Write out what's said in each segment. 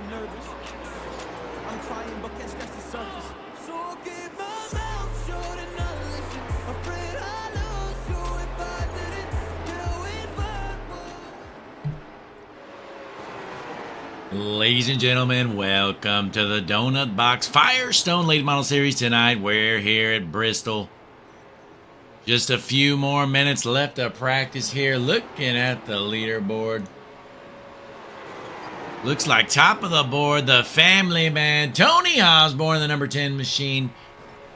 I'm nervous. I'm trying but can't scratch the surface. So keep my mouth shut and not listen. Afraid I lose you if I didn't do it for. Ladies and gentlemen, welcome to the Donut Box Firestone Late Model Series tonight. We're here at Bristol. Just a few more minutes left of practice here. Looking at the leaderboard. Looks like top of the board, the family man, Tony Osborne, the number 10 machine.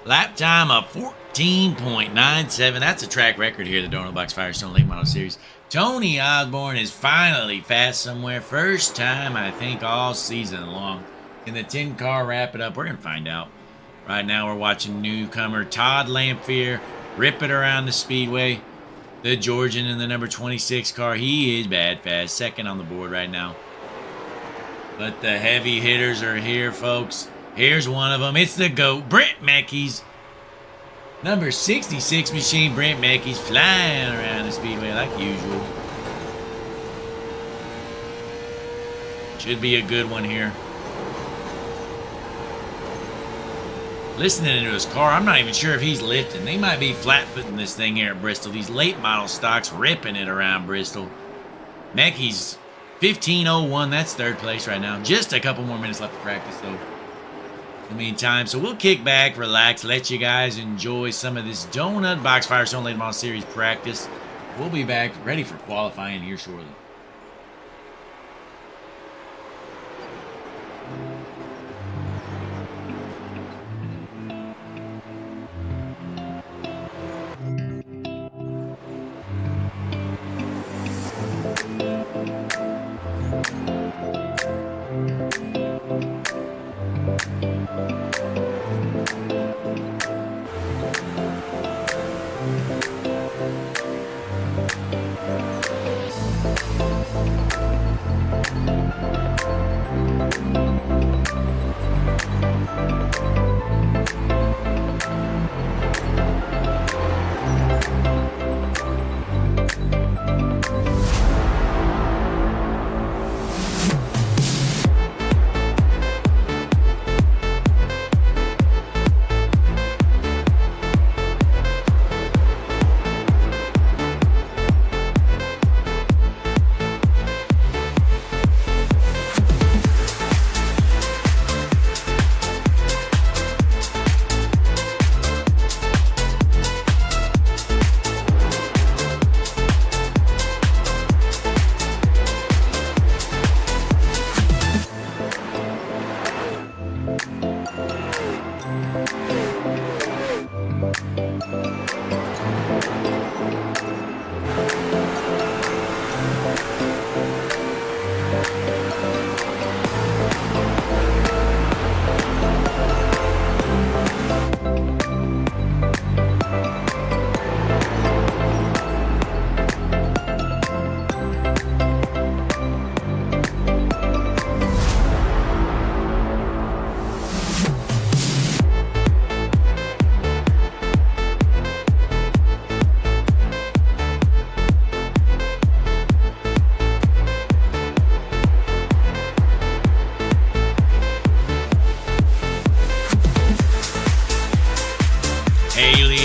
Lap time of 14.97. That's a track record here, the Donut Box Firestone Late Model Series. Tony Osborne is finally fast somewhere. First time, I think, all season long. Can the 10 car wrap it up? We're going to find out. Right now, we're watching newcomer Todd Lamphere rip it around the speedway. The Georgian in the number 26 car. He is bad fast. Second on the board right now. But the heavy hitters are here, folks. Here's one of them. It's the GOAT, Brent Meckies. Number 66 machine, Brent Meckies, flying around the speedway like usual. Should be a good one here. Listening to his car, I'm not even sure if he's lifting. They might be flat-footing this thing here at Bristol. These late model stocks ripping it around Bristol. Meckies, 15:01, that's third place right now. Just a couple more minutes left to practice, though. In the meantime, so we'll kick back, relax, let you guys enjoy some of this Donut Box Firestone Late Model Series practice. We'll be back ready for qualifying here shortly.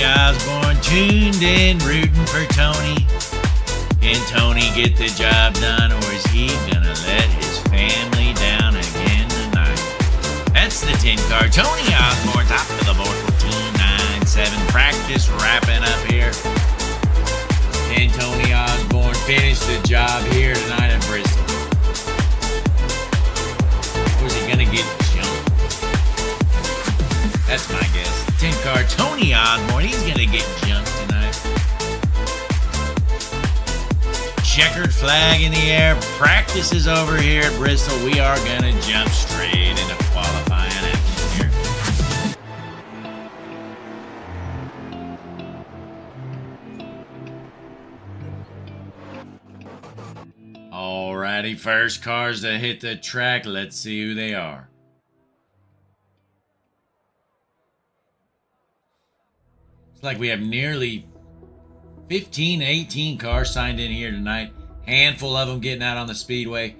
Osborne tuned in, rooting for Tony. Can Tony get the job done, or is he gonna let his family down again tonight? That's the 10 car. Tony Osborne, top of the board, 14.97. Practice wrapping up here. Can Tony Osborne finish the job here tonight at Bristol? Or is he gonna get jumped? That's my guess. 10 car Tony Osborne, he's gonna get jumped tonight. Checkered flag in the air. Practice is over here at Bristol. We are gonna jump straight into qualifying action here. Alrighty, first cars to hit the track. Let's see who they are. Like we have nearly 15, 18 cars signed in here tonight. Handful of them getting out on the speedway.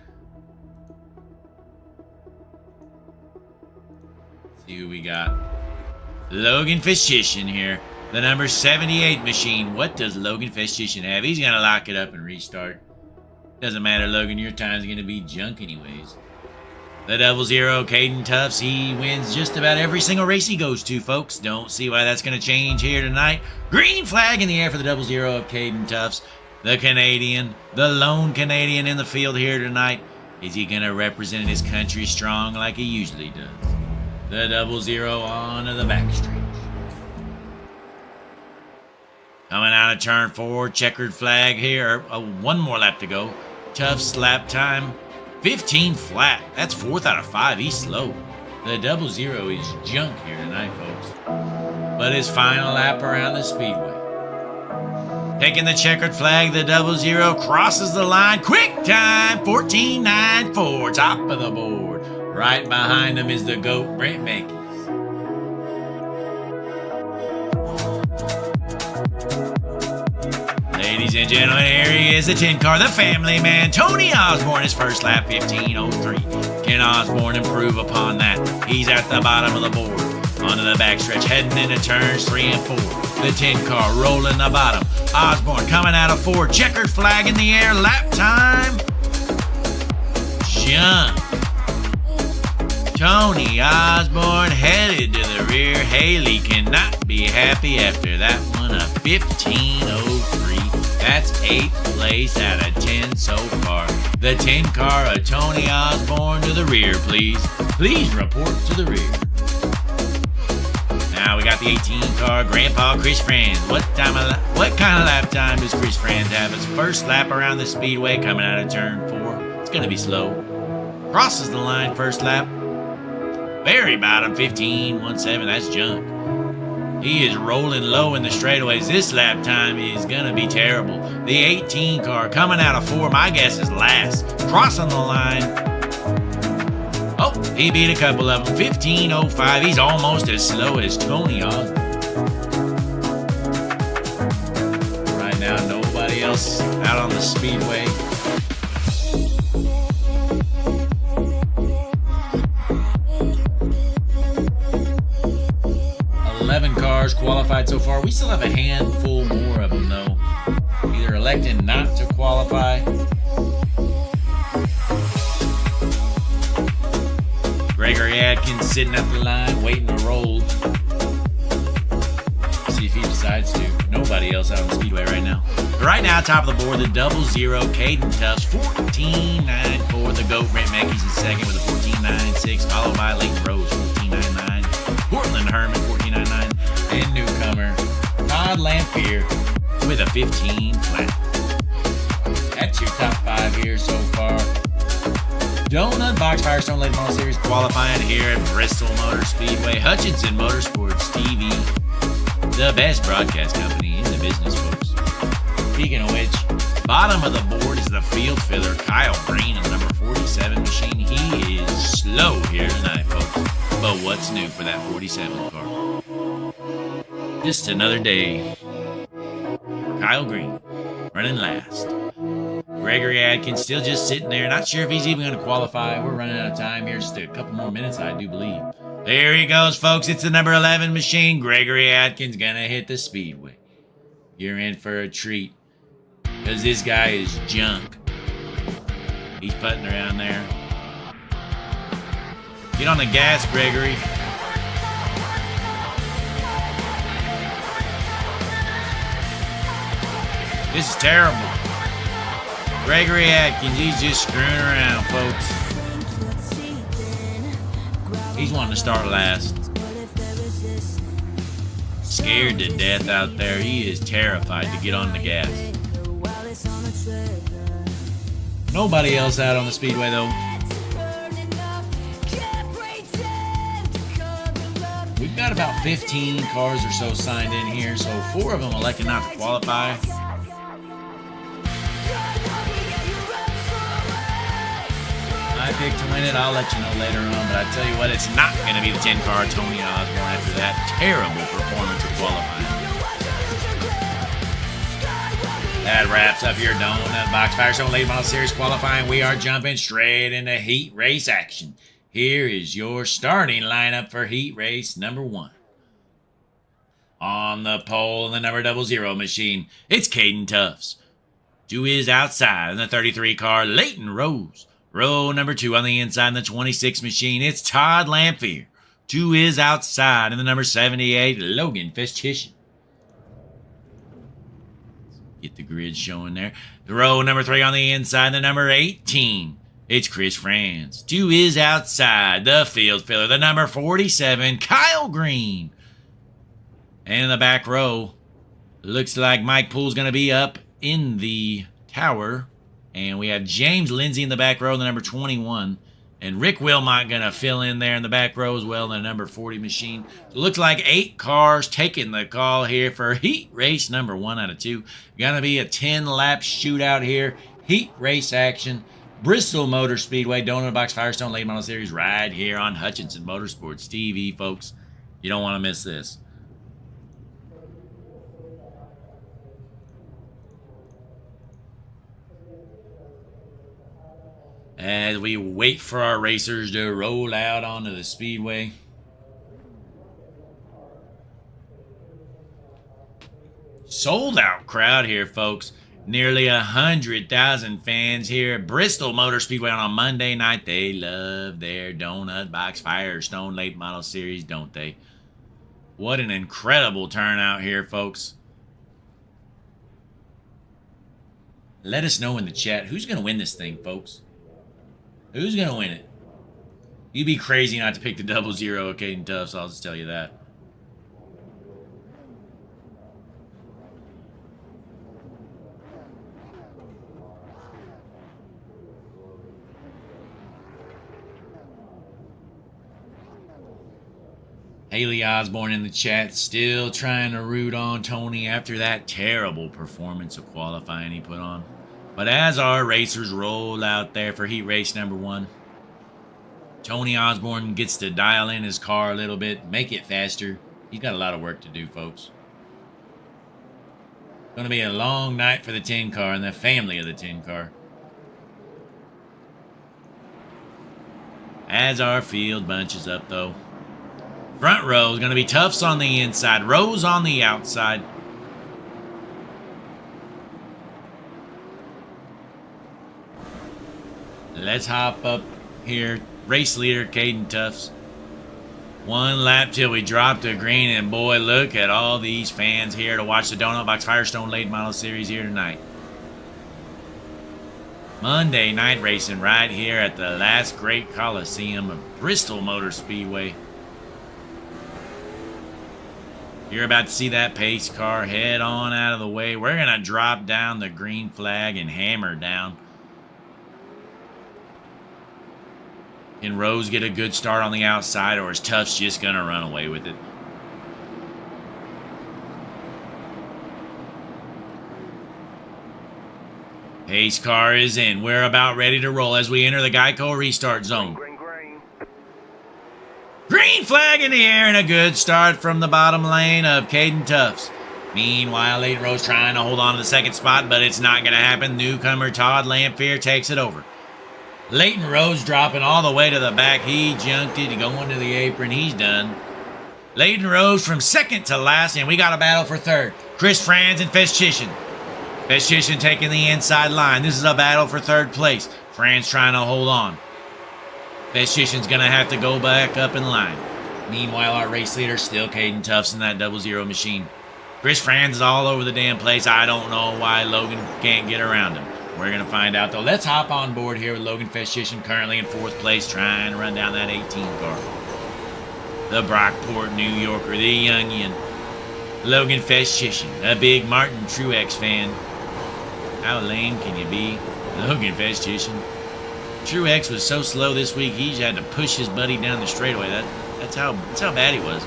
Logan Festitian here. The number 78 machine. What does Logan Festitian have? He's going to lock it up and restart. Doesn't matter, Logan. Your time's going to be junk anyways. The 00 Caden Tufts. He wins just about every single race he goes to, folks. Don't see why that's going to change here tonight. Green flag in the air for the 00 of Caden Tufts. The Canadian. The lone Canadian in the field here tonight. Is he going to represent his country strong like he usually does? The 00 onto the backstretch. Coming out of turn 4, checkered flag here. One more lap to go. Tufts lap time, 15 flat. That's 4th out of 5. He's slow. The 00 is junk here tonight, folks. But his final lap around the speedway. Taking the checkered flag, the 00 crosses the line. Quick time, 14.94, top of the board. Right behind him is the GOAT, Brent Mackey. Ladies and gentlemen, here he is, the 10 car, the family man, Tony Osborne. His first lap, 15.03. Can Osborne improve upon that? He's at the bottom of the board. Onto the backstretch, heading into turns 3 and 4. The 10 car rolling the bottom. Osborne coming out of 4. Checkered flag in the air. Lap time. Jump. Tony Osborne headed to the rear. Haley cannot be happy after that one. A 15.03. That's 8th place out of 10 so far. The 10 car of Tony Osborne to the rear, please. Please report to the rear. Now we got the 18 car, Grandpa Chris Franz. What kind of lap time does Chris Franz have? His first lap around the speedway coming out of turn 4. It's going to be slow. Crosses the line first lap. Very bottom, 15.17. That's junk. He is rolling low in the straightaways. This lap time is going to be terrible. The 18 car coming out of 4. My guess is last. Crossing the line. Oh, he beat a couple of them. 15.05. He's almost as slow as Tony Osborne. Right now, nobody else out on the speedway. Cars qualified so far. We still have a handful more of them, though. Either electing not to qualify. Gregory Adkins sitting at the line, waiting to roll. See if he decides to. Nobody else out on the speedway right now. But right now, top of the board, the 00 Caden Tufts, 14.94. The GOAT, Brent Mackey's in second with a 14.96, followed by Leighton Rose, 14.99. Portland Herman, 14.99. And newcomer, Todd Lampier, with a 15 flat. That's your top 5 here so far. Donut Box Firestone Late Model Series qualifying here at Bristol Motor Speedway. Hutchinson Motorsports TV, the best broadcast company in the business, folks. Speaking of which, bottom of the board is the field filler, Kyle Green, in the number 47 machine. He is slow here tonight, folks. But what's new for that 47 car? Just another day. Kyle Green running last. Gregory Adkins still just sitting there. Not sure if he's even going to qualify. We're running out of time here. Just a couple more minutes, I do believe. There he goes, folks. It's the number 11 machine. Gregory Adkins going to hit the speedway. You're in for a treat. Because this guy is junk. He's putting around there. Get on the gas, Gregory. This is terrible. Gregory Adkins, he's just screwing around, folks. He's wanting to start last. Scared to death out there. He is terrified to get on the gas. Nobody else out on the speedway, though. We've got about 15 cars or so signed in here, so 4 of them elected not to qualify. I picked to win it. I'll let you know later on, but I tell you what, it's not going to be the 10 car Tony Osborne after that terrible performance of qualifying. That wraps up your Donut Box Firestone Late Model Series qualifying. We are jumping straight into heat race action. Here is your starting lineup for heat race number 1. On the pole in the number 00 machine, it's Caden Tufts. To his outside in the 33 car, Leighton Rose. Row number 2 on the inside in the 26 machine, it's Todd Lamphere. To his outside in the number 78, Logan Festischen. Get the grid showing there. The row number 3 on the inside, the number 18. It's Chris Franz. To his outside, the field filler, the number 47, Kyle Green. And in the back row, looks like Mike Poole's going to be up in the tower. And we have James Lindsay in the back row, the number 21. And Rick Wilmot going to fill in there in the back row as well, the number 40 machine. It looks like 8 cars taking the call here for heat race number 1 out of 2. Going to be a 10-lap shootout here. Heat race action. Bristol Motor Speedway, Donut Box Firestone Late Model Series right here on Hutchinson Motorsports TV, folks. You don't want to miss this. As we wait for our racers to roll out onto the speedway. Sold out crowd here, folks. Nearly 100,000 fans here at Bristol Motor Speedway on a Monday night. They love their Donut Box Firestone Late Model Series, don't they? What an incredible turnout here, folks. Let us know in the chat who's going to win this thing, folks. Who's going to win it? You'd be crazy not to pick the 00 of Caden Tufts, I'll just tell you that. Haley Osborne in the chat, still trying to root on Tony after that terrible performance of qualifying he put on. But as our racers roll out there for heat race number 1, Tony Osborne gets to dial in his car a little bit, make it faster. He's got a lot of work to do, folks. Going to be a long night for the 10 car and the family of the 10 car. As our field bunches up, though. Front row is going to be Tufts on the inside, Rose on the outside. Let's hop up here. Race leader, Caden Tufts. 1 lap till we drop to green, and boy, look at all these fans here to watch the Donut Box Firestone Late Model Series here tonight. Monday night racing right here at the last great Coliseum of Bristol Motor Speedway. You're about to see that pace car head on out of the way. We're going to drop down the green flag and hammer down. Can Rose get a good start on the outside, or is Tufts just going to run away with it? Pace car is in. We're about ready to roll as we enter the Geico restart zone. Green flag in the air and a good start from the bottom lane of Caden Tufts. Meanwhile, Leighton Rose trying to hold on to the second spot, but it's not going to happen. Newcomer Todd Lamphere takes it over. Leighton Rose dropping all the way to the back. He junked it, going to the apron. He's done. Leighton Rose from second to last, and we got a battle for third. Chris Franz and Festischen. Festischen taking the inside line. This is a battle for third place. Franz trying to hold on. Festischen's going to have to go back up in line. Meanwhile, our race leader still Caden Tufts in that 00 machine. Chris Franz is all over the damn place. I don't know why Logan can't get around him. We're going to find out, though. Let's hop on board here with Logan Festischen, currently in 4th place, trying to run down that 18 car. The Brockport New Yorker, the youngin. Logan Festischen, a big Martin Truex fan. How lame can you be? Logan Festischen. Truex was so slow this week, he just had to push his buddy down the straightaway. That's how bad he was.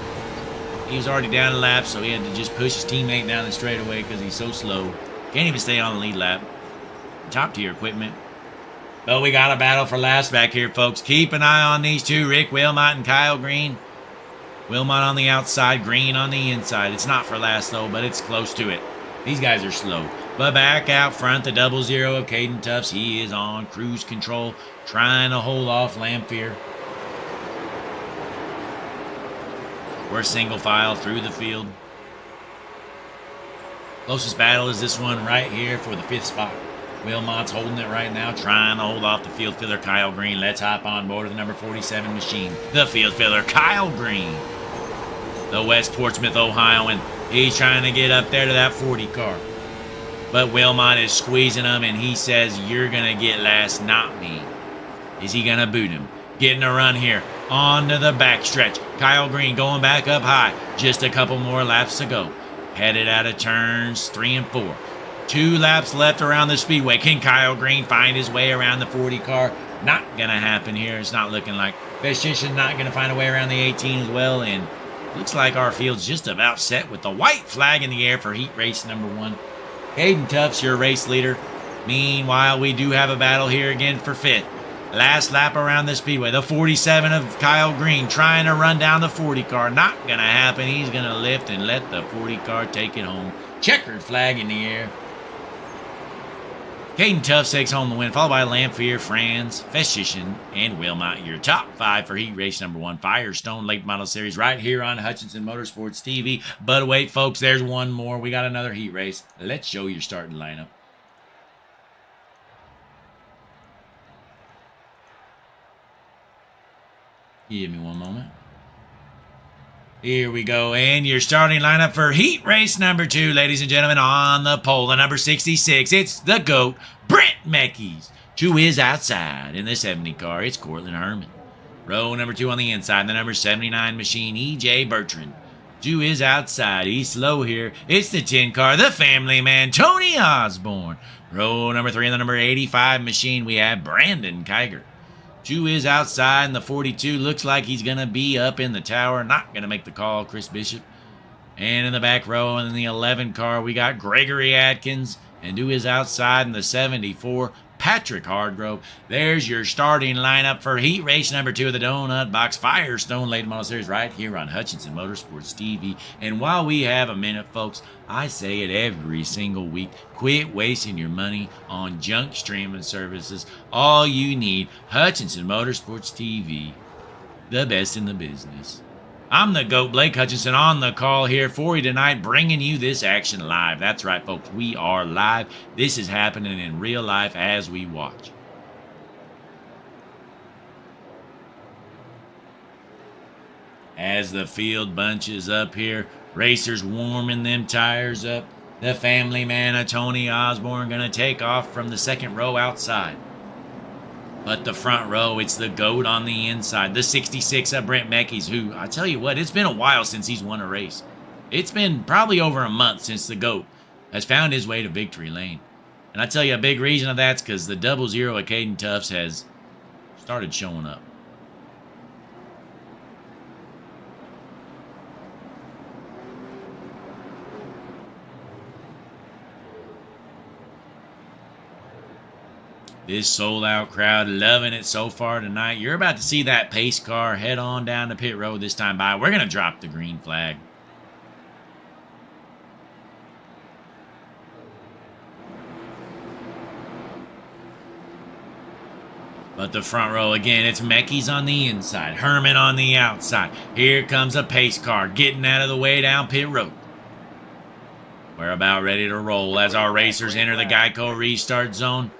He was already down a lap, so he had to just push his teammate down the straightaway because he's so slow. Can't even stay on the lead lap. Top tier equipment. But we got a battle for last back here, folks. Keep an eye on these two, Rick Wilmot and Kyle Green. Wilmot on the outside, Green on the inside. It's not for last, though, but it's close to it. These guys are slow. But back out front, the 00 of Caden Tufts. He is on cruise control, trying to hold off Lamphere. We're single file through the field. Closest battle is this one right here for the 5th spot. Wilmot's holding it right now, trying to hold off the field filler Kyle Green. Let's hop on board with the number 47 machine, the field filler Kyle Green, the West Portsmouth Ohioan. He's trying to get up there to that 40 car. But Wilmot is squeezing him, and he says, "You're going to get last, not me." Is he going to boot him? Getting a run here onto the backstretch. Kyle Green going back up high. Just a couple more laps to go. Headed out of turns 3 and 4. 2 laps left around the speedway. Can Kyle Green find his way around the 40 car? Not going to happen here. It's not looking like. Hutchinson not going to find a way around the 18 as well. And looks like our field's just about set with the white flag in the air for heat race number 1. Hayden Tuff's your race leader. Meanwhile, we do have a battle here again for 5th. Last lap around the speedway. The 47 of Kyle Green trying to run down the 40 car. Not going to happen. He's going to lift and let the 40 car take it home. Checkered flag in the air. Hayden Tuff takes home the win, followed by Lamphere, Franz, Hutchinson, and Wilmot. Your top 5 for heat race number 1, Firestone Late Model Series, right here on Hutchinson Motorsports TV. But wait, folks, there's one more. We got another heat race. Let's show your starting lineup. Give me one moment. Here we go, and your starting lineup for heat race number 2, ladies and gentlemen, on the pole, the number 66, it's the GOAT, Brent Meckies. To his outside in the 70 car, it's Cortland Herman. Row number 2 on the inside, the number 79 machine, E.J. Bertrand. To his outside, he's slow here, it's the 10 car, the family man, Tony Osborne. Row number 3 on the number 85 machine, we have Brandon Kiger. To his outside, and the 42 looks like he's going to be up in the tower. Not going to make the call, Chris Bishop. And in the back row, in the 11 car, we got Gregory Atkins. And to his outside, in the 74, Patrick Hardgrove. There's your starting lineup for heat race number 2 of the Donut Box Firestone Late Model Series right here on Hutchinson Motorsports TV. And while we have a minute, folks, I say it every single week. Quit wasting your money on junk streaming services. All you need, Hutchinson Motorsports TV, the best in the business. I'm the GOAT, Blake Hutchinson, on the call here for you tonight, bringing you this action live. That's right, folks. We are live. This is happening in real life as we watch. As the field bunches up here, racers warming them tires up. The family man of Tony Osborne going to take off from the second row outside. But the front row, it's the GOAT on the inside. The 66 of Brent Meckies, who, I tell you what, it's been a while since he's won a race. It's been probably over a month since the GOAT has found his way to victory lane. And I tell you, a big reason of that's because the 00 of Caden Tuffs has started showing up. This sold-out crowd loving it so far tonight. You're about to see that pace car head on down the pit road this time by. We're going to drop the green flag. But the front row, again, it's Meckies on the inside, Herman on the outside. Here comes a pace car getting out of the way down pit road. We're about ready to roll as our racers enter the Geico restart zone.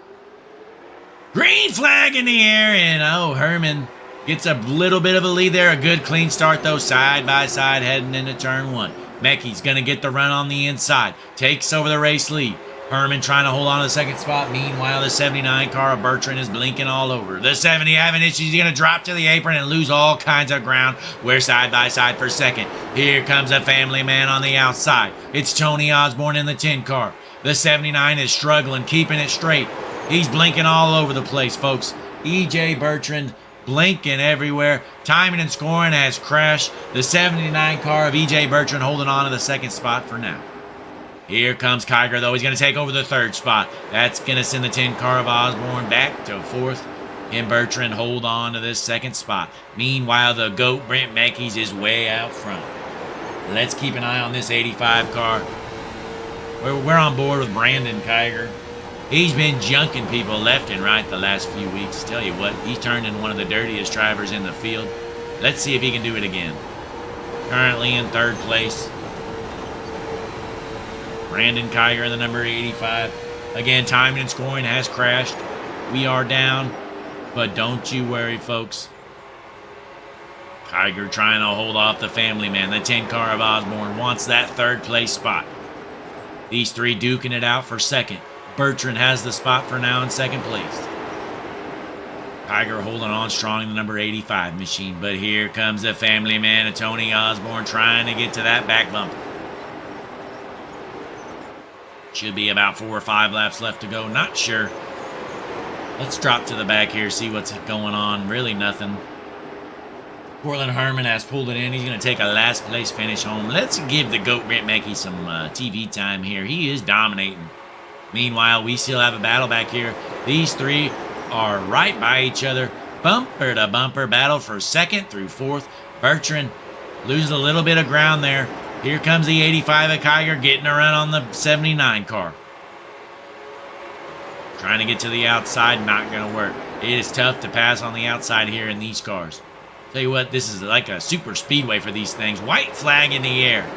Green flag in the air, and Herman gets a little bit of a lead there. A good clean start, though, side by side heading into turn 1. Meckies going to get the run on the inside. Takes over the race lead. Herman trying to hold on to the second spot. Meanwhile, the 79 car of Bertrand is blinking all over. The 70 having issues. He's going to drop to the apron and lose all kinds of ground. We're side by side for second. Here comes a family man on the outside. It's Tony Osborne in the 10 car. The 79 is struggling, keeping it straight. He's blinking all over the place, folks. E.J. Bertrand blinking everywhere. Timing and scoring has crashed. The 79 car of E.J. Bertrand holding on to the second spot for now. Here comes Kiger, though. He's going to take over the third spot. That's going to send the 10 car of Osborne back to fourth. And Bertrand hold on to this second spot. Meanwhile, the GOAT, Brent Meckies, is way out front. Let's keep an eye on this 85 car. We're on board with Brandon Kiger. He's been junking people left and right the last few weeks. Tell you what, he's turned into one of the dirtiest drivers in the field. Let's see if he can do it again. Currently in third place. Brandon Kiger in the number 85. Again, timing and scoring has crashed. We are down, but don't you worry, folks. Kiger trying to hold off the family man. The 10 car of Osborne wants that third place spot. These three duking it out for second. Bertrand has the spot for now in second place. Kiger holding on strong in the number 85 machine, but here comes the family man of Tony Osborne trying to get to that back bumper. Should be about 4 or 5 laps left to go. Not sure. Let's drop to the back here, see what's going on. Really nothing. Cortland Herman has pulled it in. He's going to take a last place finish home. Let's give the GOAT Brent Mackey some TV time here. He is dominating. Meanwhile, we still have a battle back here. These three are right by each other. Bumper to bumper battle for second through fourth. Bertrand loses a little bit of ground there. Here comes the 85 of Kiger getting a run on the 79 car. Trying to get to the outside, not going to work. It is tough to pass on the outside here in these cars. Tell you what, this is like a super speedway for these things. White flag in the air.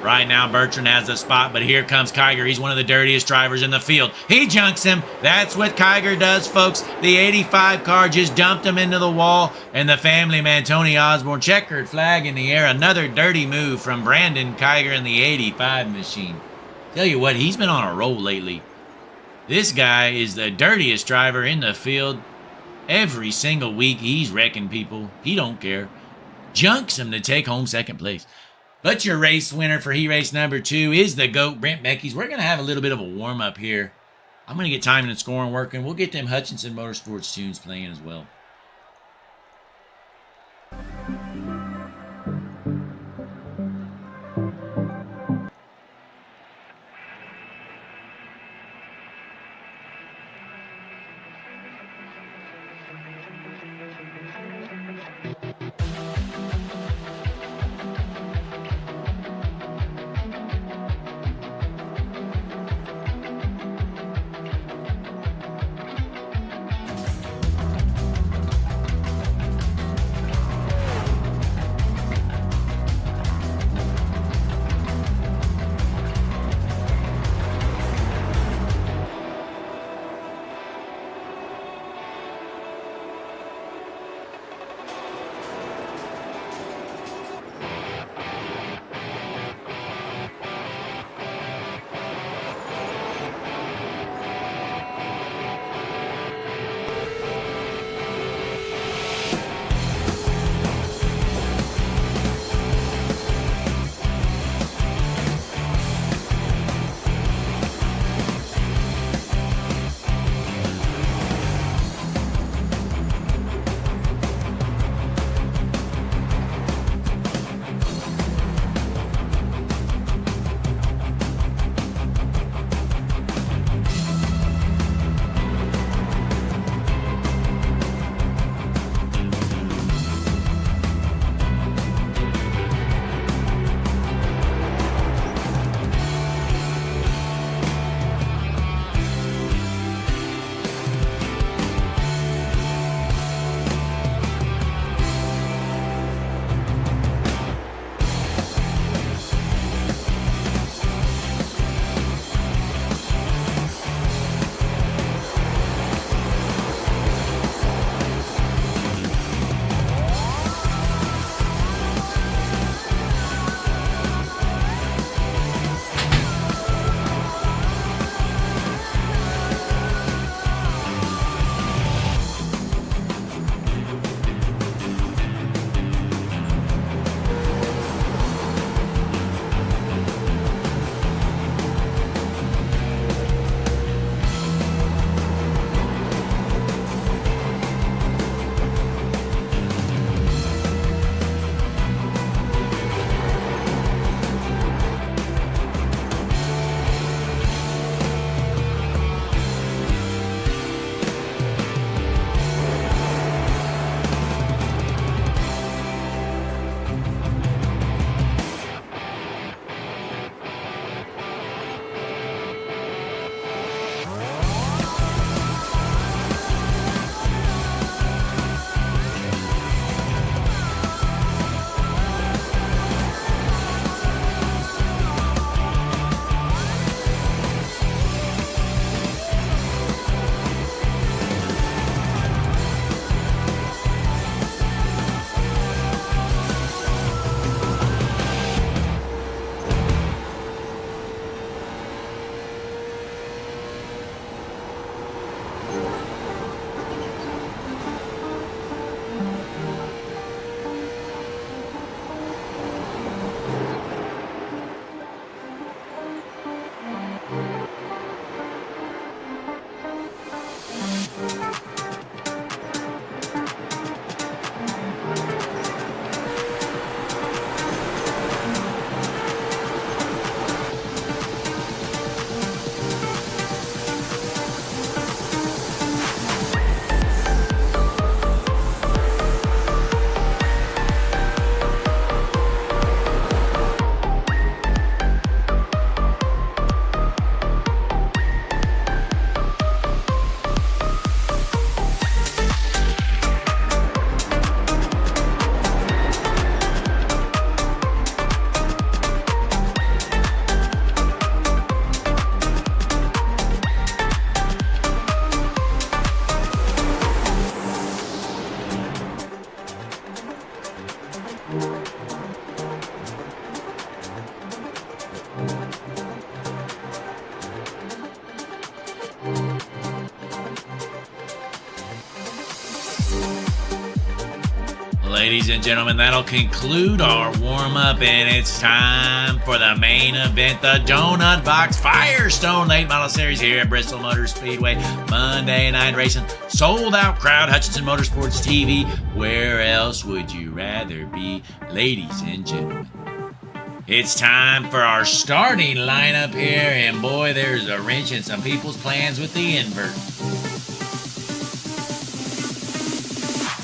Right now, Bertrand has the spot, but here comes Kiger. He's one of the dirtiest drivers in the field. He junks him. That's what Kiger does, folks. The 85 car just dumped him into the wall, and the family man, Tony Osborne, checkered flag in the air. Another dirty move from Brandon Kiger in the 85 machine. Tell you what, he's been on a roll lately. This guy is the dirtiest driver in the field. Every single week, he's wrecking people. He don't care. Junks him to take home second place. But your race winner for heat race number 2 is the GOAT, Brent Beckys. We're going to have a little bit of a warm-up here. I'm going to get timing and scoring working. We'll get them Hutchinson Motorsports tunes playing as well. ladies and gentlemen, that'll conclude our warm-up, and it's time for the main event, the Donut Box Firestone Late Model Series here at Bristol Motor Speedway. Monday night racing, sold-out crowd, Hutchinson Motorsports TV. Where else would you rather be, ladies and gentlemen? It's time for our starting lineup here, and boy, there's a wrench in some people's plans with the invert.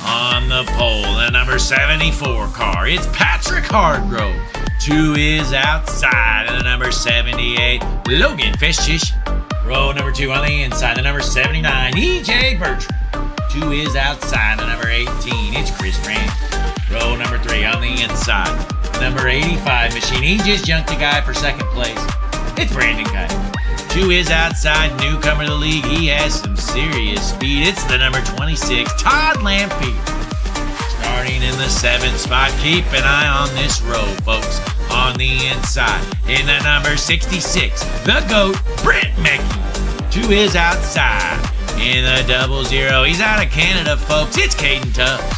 On the pole, the number 74 car, it's Patrick Hardgrove. 2 is outside, and the number 78, Logan Feschish. Row number 2 on the inside, the number 79, E.J. Bertram. 2 is outside, the number 18, it's Chris Rand. Row number 3 on the inside, number 85 machine. He just junked a guy for second place. It's Brandon Kite. 2 is outside, newcomer to the league. He has some serious speed. It's the number 26, Todd Lampier. Starting in the 7th spot. Keep an eye on this row, folks. On the inside, in the number 66, the GOAT, Brent Mecke. 2 is outside. In the 00, he's out of Canada, folks. It's Caden Tubbs.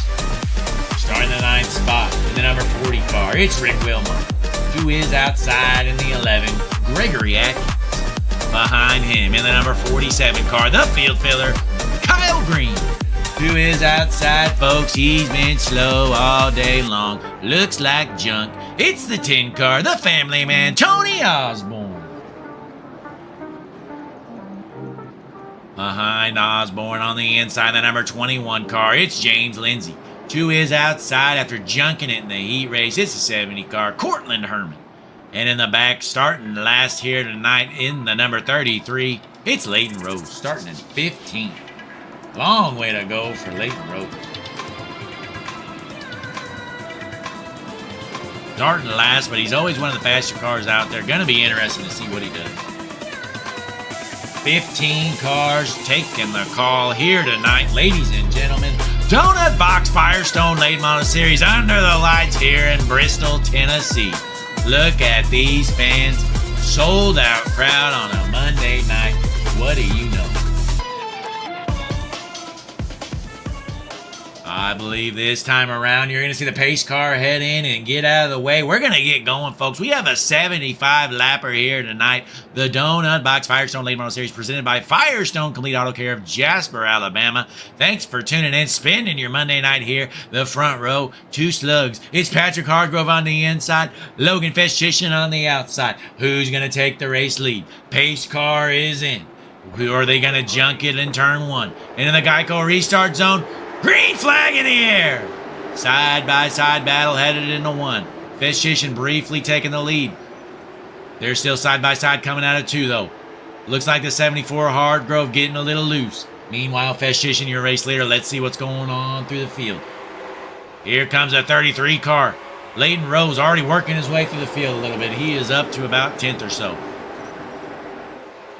Starting the 9th spot, in the number 40 car, it's Rick Wilmot. 2 is outside in the 11, Gregory Atkins. Behind him, in the number 47 car, the field filler, Kyle Green. 2 is outside, folks. He's been slow all day long. Looks like junk. It's the 10 car, the family man, Tony Osborne. Behind Osborne on the inside, the number 21 car, it's James Lindsay. 2 is outside after junking it in the heat race. It's a 70 car, Cortland Herman. And in the back, starting last here tonight in the number 33, it's Leighton Rose, starting in 15th. Long way to go for Leighton Rose. Starting last, but he's always one of the faster cars out there. Going to be interesting to see what he does. 15 cars taking the call here tonight, ladies and gentlemen. Donut Box Firestone Late Model Series under the lights here in Bristol, Tennessee. Look at these fans. Sold out crowd on a Monday night. What do you know? I believe this time around you're going to see the pace car head in and get out of the way. We're going to get going, folks. We have a 75 lapper here tonight. The Donut Box Firestone Late Model Series presented by Firestone Complete Auto Care of Jasper, Alabama. Thanks for tuning in, spending your Monday night here. The front row, 2 slugs. It's Patrick Hardgrove on the inside, Logan Feschish on the outside. Who's going to take the race lead? Pace car is in. Who are they going to junk it in turn 1? And in the Geico restart zone, green flag in the air. Side-by-side battle headed into 1. Feschish briefly taking the lead. They're still side-by-side coming out of 2, though. Looks like the 74 Hardgrove getting a little loose. Meanwhile, Feschish, your race leader. Let's see what's going on through the field. Here comes a 33 car. Leighton Rose already working his way through the field a little bit. He is up to about 10th or so.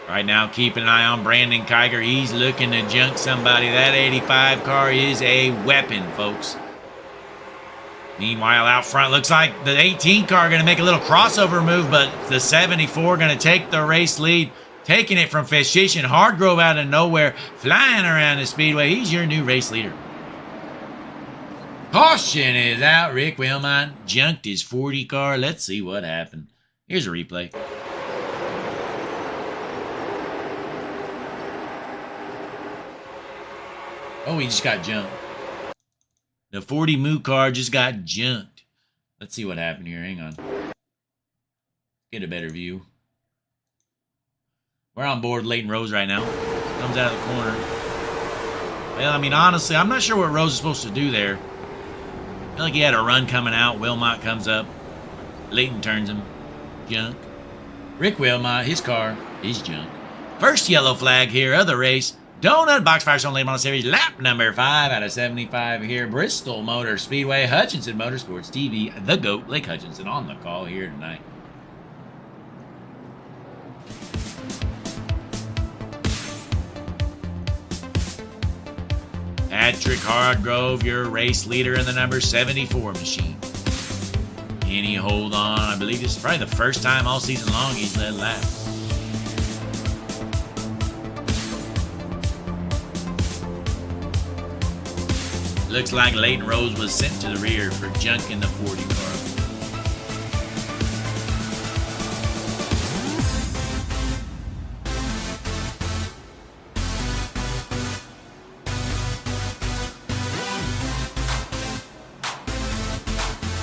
Right now, keeping an eye on Brandon Kiger. He's looking to junk somebody. That 85 car is a weapon, folks. Meanwhile, out front, looks like the 18 car going to make a little crossover move, but the 74 going to take the race lead, taking it from Feschish. Hardgrove out of nowhere, flying around the speedway. He's your new race leader. Caution is out. Rick Wilmot junked his 40 car. Let's see what happened. Here's a replay. Oh, he just got jumped. The 40 Moo car just got junked. Let's see what happened here. Hang on. Get a better view. We're on board Leighton Rose right now. Comes out of the corner. Well, I mean, honestly, I'm not sure what Rose is supposed to do there. I feel like he had a run coming out. Wilmot comes up. Leighton turns him. Junk. Rick Wilmot, his car, he's junk. First yellow flag here of the race. Donut Box Firestone Late Model Series, lap number 5 out of 75 here. Bristol Motor Speedway, Hutchinson Motorsports TV, the GOAT, Lake Hutchinson, on the call here tonight. Patrick Hardgrove, your race leader in the number 74 machine. Can he hold on? I believe this is probably the first time all season long he's led laps. Looks like Leighton Rose was sent to the rear for junking the 40 car.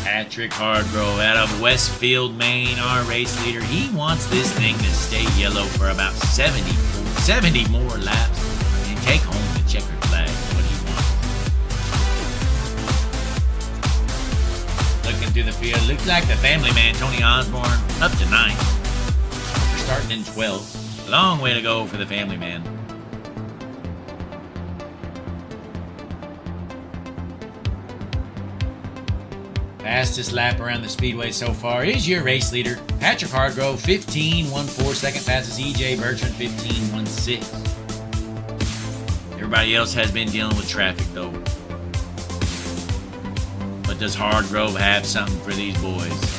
Patrick Hardgrove out of Westfield, Maine, our race leader. He wants this thing to stay yellow for about 70 more laps and take home the checkered flag. What he wants. Looking through the field, looks like the family man, Tony Osborne, up to 9th. We're starting in 12th. Long way to go for the family man. Fastest lap around the speedway so far is your race leader, Patrick Hardgrove, 15.14. Second fastest EJ Bertrand, 15.16. Everybody else has been dealing with traffic though. But does Hardgrove have something for these boys?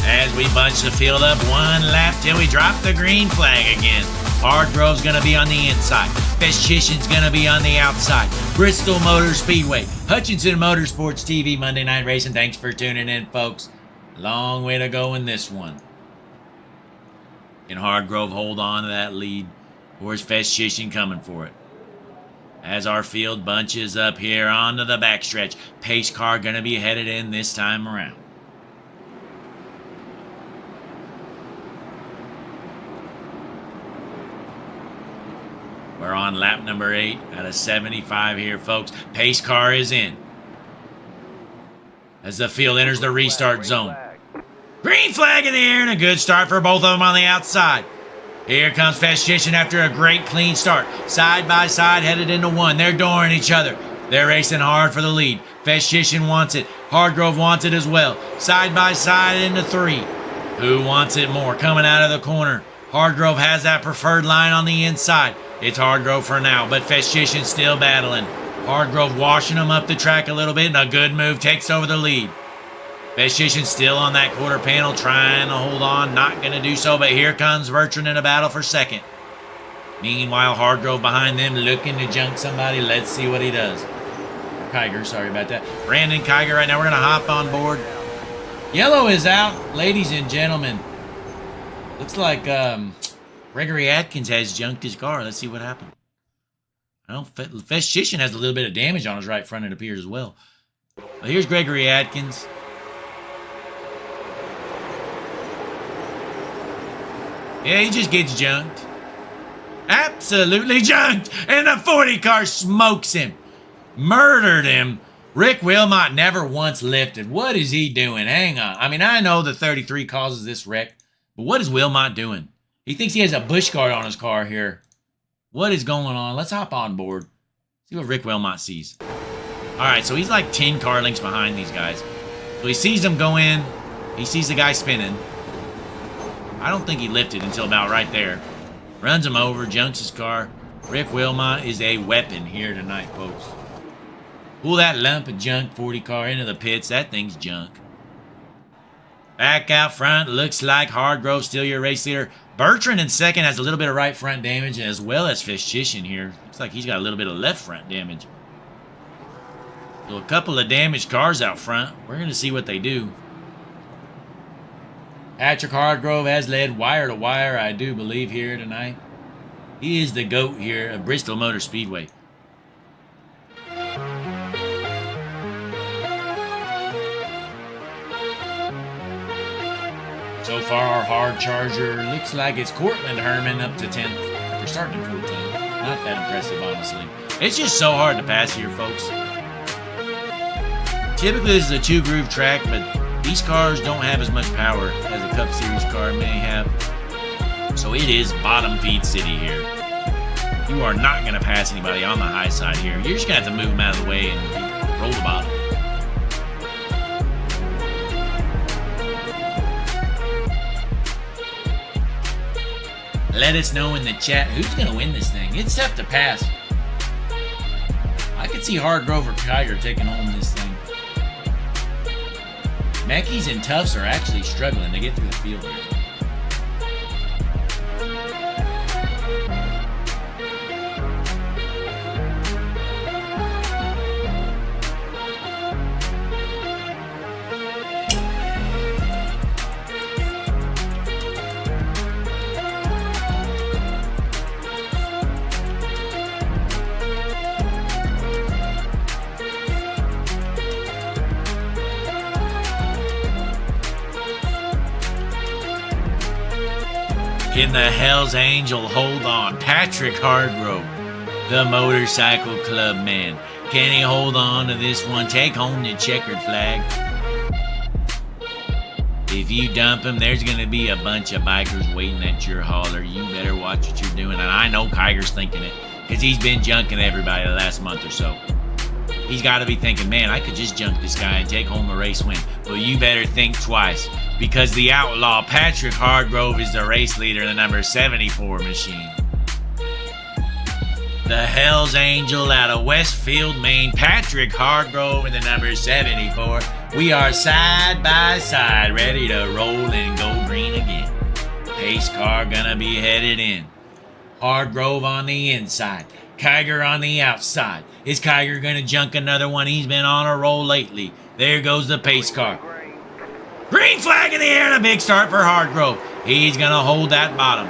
As we bunch the field up, one lap till we drop the green flag again. Hardgrove's going to be on the inside. Festchition's going to be on the outside. Bristol Motor Speedway, Hutchinson Motorsports TV, Monday Night Racing. Thanks for tuning in, folks. Long way to go in this one. Can Hardgrove hold on to that lead? Or is Festchition coming for it? As our field bunches up here onto the backstretch, pace car going to be headed in this time around. We're on lap number 8 out of 75 here, folks. Pace car is in. As the field enters the restart zone. Green flag in the air and a good start for both of them on the outside. Here comes Festchition after a great clean start. Side by side headed into one. They're dooring each other. They're racing hard for the lead. Festchition wants it. Hardgrove wants it as well. Side by side into 3. Who wants it more? Coming out of the corner. Hardgrove has that preferred line on the inside. It's Hardgrove for now, but Festchition still battling. Hardgrove washing them up the track a little bit, and a good move takes over the lead. Festchition still on that quarter panel, trying to hold on, not going to do so, but here comes Bertrand in a battle for second. Meanwhile, Hardgrove behind them, looking to junk somebody. Let's see what he does. Kiger, sorry about that. Brandon Kiger right now, we're going to hop on board. Yellow is out, ladies and gentlemen. Looks like Gregory Atkins has junked his car. Let's see what happened. Festchition has a little bit of damage on his right front, it appears, as well. Well, here's Gregory Atkins. Yeah, he just gets junked. Absolutely junked. And the 40 car smokes him. Murdered him. Rick Wilmot never once lifted. What is he doing? Hang on. I mean, I know the 33 causes this wreck, but what is Wilmot doing? He thinks he has a bush guard on his car here. What is going on? Let's hop on board. See what Rick Wilmot sees. All right, so he's like 10 car lengths behind these guys. So he sees them go in. He sees the guy spinning. I don't think he lifted until about right there. Runs him over, junks his car. Rick Wilmot is a weapon here tonight, folks. Pull that lump of junk 40 car into the pits. That thing's junk. Back out front, looks like Hardgrove still your race leader. Bertrand in second has a little bit of right front damage, as well as Festchition here. Looks like he's got a little bit of left front damage. So a couple of damaged cars out front. We're going to see what they do. Patrick Hardgrove has led wire to wire, I do believe, here tonight. He is the GOAT here at Bristol Motor Speedway. So far, our hard charger looks like it's Cortland Herman up to 10th. After starting at 14. Not that impressive, honestly. It's just so hard to pass here, folks. Typically, this is a 2-groove track, but These cars don't have as much power as a Cup Series car may have. So it is bottom feed city here. You are not going to pass anybody on the high side here. You're just going to have to move them out of the way and roll the bottom. Let us know in the chat who's going to win this thing. It's tough to pass. I could see Hargrove or Tiger taking home this thing. Meckies and Tufts are actually struggling to get through the field here. Can the Hells Angel hold on? Patrick Hargrove, the Motorcycle Club man. Can he hold on to this one? Take home the checkered flag. If you dump him, there's going to be a bunch of bikers waiting at your hauler. You better watch what you're doing. And I know Kiger's thinking it because he's been junking everybody the last month or so. He's got to be thinking, man, I could just junk this guy and take home a race win. But you better think twice because the outlaw Patrick Hargrove is the race leader in the number 74 machine. The Hells Angel out of Westfield, Maine, Patrick Hargrove in the number 74. We are side by side, ready to roll and go green again. Pace car gonna be headed in. Hargrove on the inside. Kiger on the outside. Is Kiger going to junk another one? He's been on a roll lately. There goes the pace car. Green flag in the air and a big start for Hargrove. He's going to hold that bottom.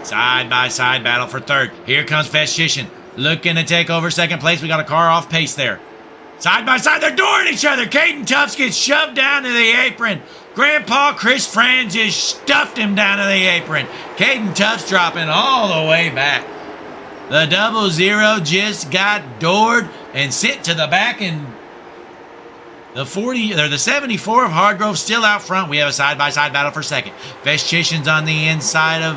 Side by side battle for third. Here comes Festician looking to take over second place. We got a car off pace there. Side by side, they're dooring each other. Caden Tufts gets shoved down to the apron. Grandpa Chris Fran just stuffed him down to the apron. Caden Tufts dropping all the way back. The 00 just got doored and sent to the back, and the 74 of Hargrove still out front. We have a side-by-side battle for second. Festician's on the inside of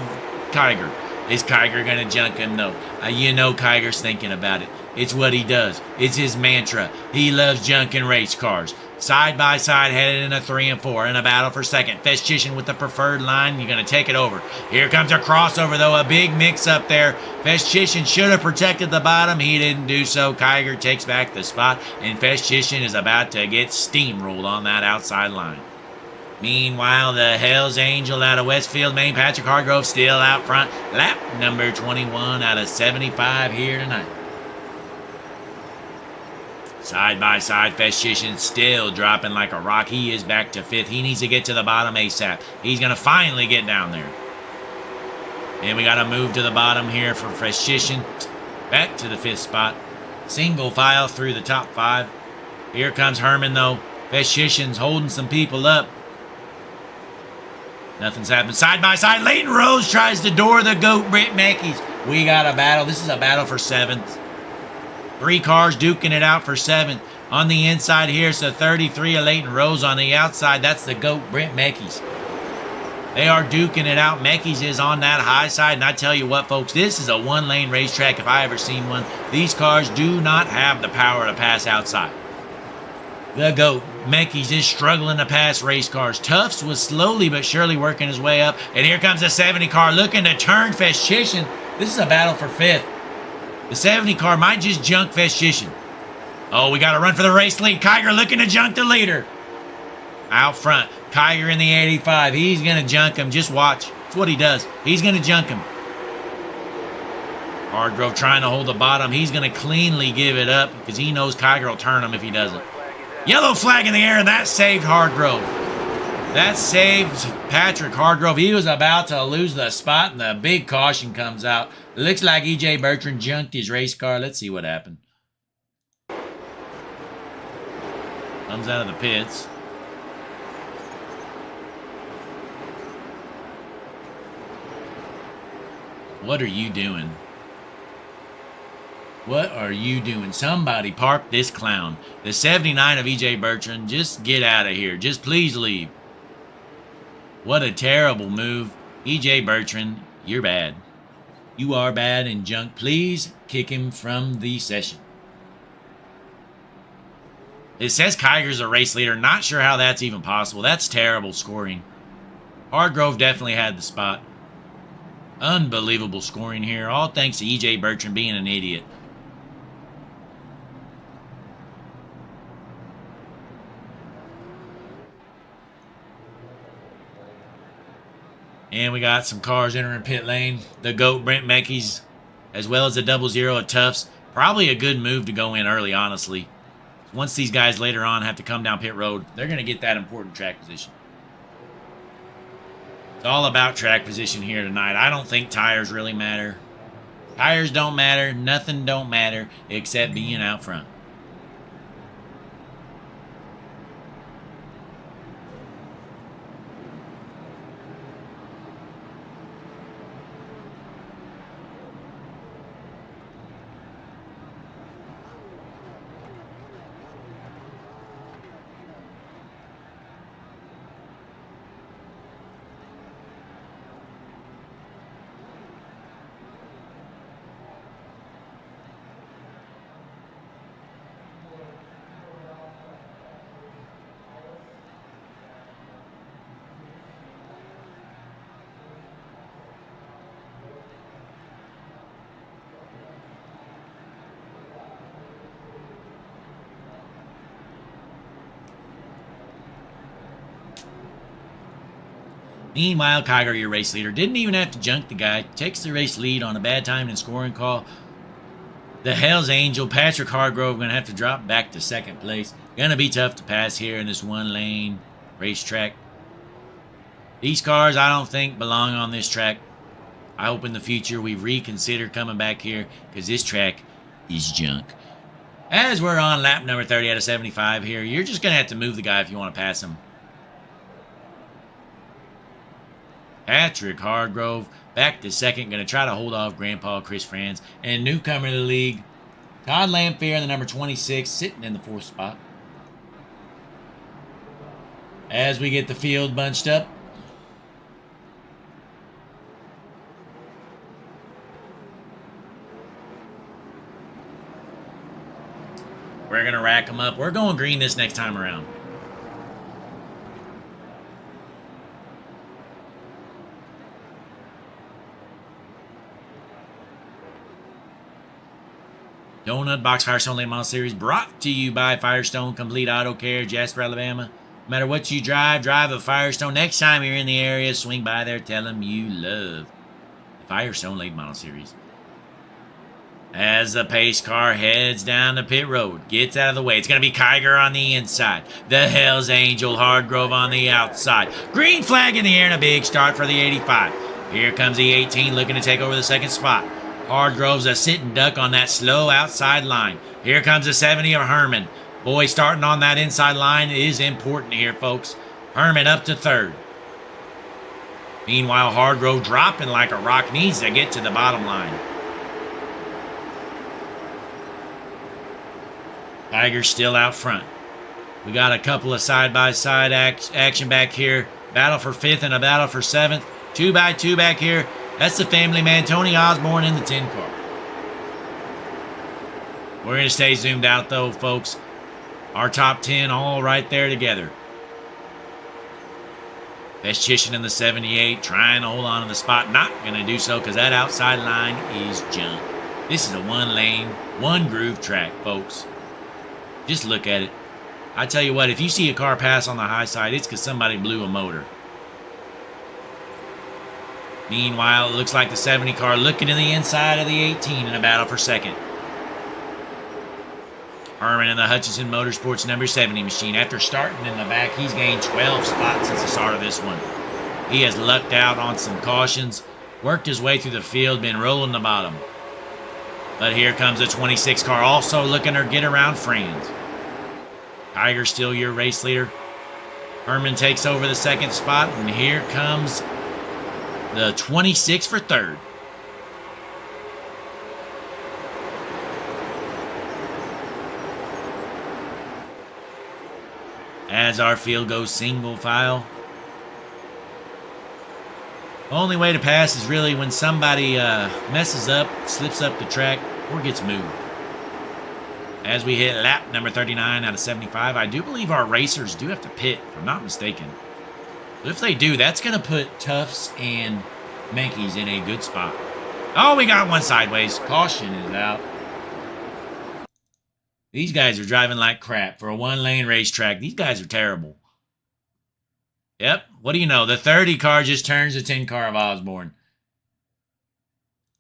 Kiger. Is Kiger going to junk him? No. You know Kiger's thinking about it. It's what he does. It's his mantra. He loves junking race cars. Side by side, headed in a 3 and 4 in a battle for second. Festician with the preferred line. You're going to take it over. Here comes a crossover, though. A big mix up there. Festician should have protected the bottom. He didn't do so. Kiger takes back the spot, and Festician is about to get steamrolled on that outside line. Meanwhile, the Hells Angel out of Westfield, Maine, Patrick Hargrove still out front. Lap number 21 out of 75 here tonight. Side by side, Festician still dropping like a rock. He is back to fifth. He needs to get to the bottom ASAP. He's going to finally get down there. And we got to move to the bottom here for Festician. Back to the fifth spot. Single file through the top 5. Here comes Herman, though. Festician's holding some people up. Nothing's happened. Side by side, Leighton Rose tries to door the GOAT, Britt Meckies. We got a battle. This is a battle for 7th. 3 cars duking it out for 7th. On the inside here, it's a 33 of Leighton Rose. On the outside, that's the GOAT, Brent Meckies. They are duking it out. Meckies is on that high side. And I tell you what, folks, this is a 1-lane racetrack if I ever seen one. These cars do not have the power to pass outside. The GOAT, Meckies, is struggling to pass race cars. Tufts was slowly but surely working his way up. And here comes the 70 car looking to turn Festician. This is a battle for 5th. The 70 car might just junk Festician. Oh, we got to run for the race lead. Kiger looking to junk the leader. Out front, Kiger in the 85. He's going to junk him. Just watch. That's what he does. He's going to junk him. Hargrove trying to hold the bottom. He's going to cleanly give it up because he knows Kiger will turn him if he doesn't. Yellow flag in the air, and that saved Hargrove. That saved Patrick Hargrove. He was about to lose the spot, and the big caution comes out. It looks like E.J. Bertrand junked his race car. Let's see what happened. Comes out of the pits. What are you doing? What are you doing? Somebody park this clown. The 79 of E.J. Bertrand, just get out of here. Just please leave. What a terrible move. E.J. Bertrand, you're bad. You are bad and junk. Please kick him from the session. It says Kiger's a race leader. Not sure how that's even possible. That's terrible scoring. Hardgrove definitely had the spot. Unbelievable scoring here. All thanks to E.J. Bertrand being an idiot. And we got some cars entering pit lane. The GOAT, Brent Meckies, as well as the 00 at Tufts. Probably a good move to go in early, honestly. Once these guys later on have to come down pit road, they're going to get that important track position. It's all about track position here tonight. I don't think tires really matter. Tires don't matter. Nothing don't matter except being out front. Meanwhile, Kiger, your race leader, didn't even have to junk the guy. Takes the race lead on a bad time and scoring call. The Hell's Angel, Patrick Hargrove, going to have to drop back to second place. Going to be tough to pass here in this one-lane racetrack. These cars, I don't think, belong on this track. I hope in the future we reconsider coming back here because this track is junk. As we're on lap number 30 out of 75 here, you're just going to have to move the guy if you want to pass him. Patrick Hargrove back to second. Going to try to hold off Grandpa Chris Franz. And newcomer to the league, Todd Lamphere in the number 26, sitting in the 4th spot. As we get the field bunched up. We're going to rack them up. We're going green this next time around. Donut Box Firestone Late Model Series brought to you by Firestone Complete Auto Care, Jasper, Alabama. No matter what you drive, drive a Firestone. Next time you're in the area, swing by there, tell them you love the Firestone Late Model Series. As the pace car heads down the pit road, gets out of the way. It's going to be Kiger on the inside. The Hell's Angel, Hardgrove on the outside. Green flag in the air and a big start for the 85. Here comes the 18 looking to take over the second spot. Hardgrove's a sitting duck on that slow outside line. Here comes the 70 of Herman. Boy, starting on that inside line is important here, folks. Herman up to third. Meanwhile, Hardgrove dropping like a rock, needs to get to the bottom line. Tiger's still out front. We got a couple of side-by-side action back here. Battle for 5th and a battle for 7th. 2x2 back here. That's the family man, Tony Osborne in the 10 car. We're going to stay zoomed out, though, folks. Our top 10 all right there together. Vestchishin in the 78, trying to hold on to the spot. Not going to do so because that outside line is junk. This is a one-lane, one-groove track, folks. Just look at it. I tell you what, if you see a car pass on the high side, it's because somebody blew a motor. Meanwhile, it looks like the 70 car looking to the inside of the 18 in a battle for second. Herman in the Hutchinson Motorsports number 70 machine. After starting in the back, he's gained 12 spots since the start of this one. He has lucked out on some cautions, worked his way through the field, been rolling the bottom. But here comes the 26 car, also looking to get around Franz. Tiger still your race leader. Herman takes over the second spot, and here comes the 26 for third. as our field goes single file. Only way to pass is really when somebody messes up, slips up the track, or gets moved. As we hit lap number 39 out of 75, I do believe our racers do have to pit, if I'm not mistaken. But if they do, that's going to put Tufts and Menke's in a good spot. Oh, we got one sideways. Caution is out. These guys are driving like crap for a one-lane racetrack. These guys are terrible. Yep, what do you know? The 30 car just turns the 10 car of Osborne.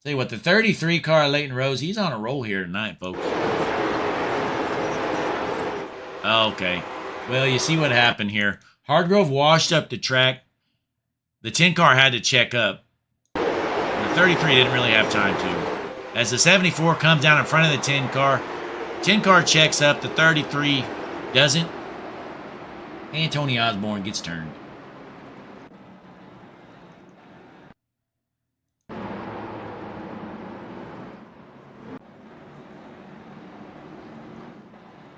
Tell you what, the 33 car of Leighton Rose, he's on a roll here tonight, folks. Okay, well, you see what happened here. Hardgrove washed up the track. The 10 car had to check up. The 33 didn't really have time to. As the 74 comes down in front of the 10 car, 10 car checks up, the 33 doesn't, and Tony Osborne gets turned.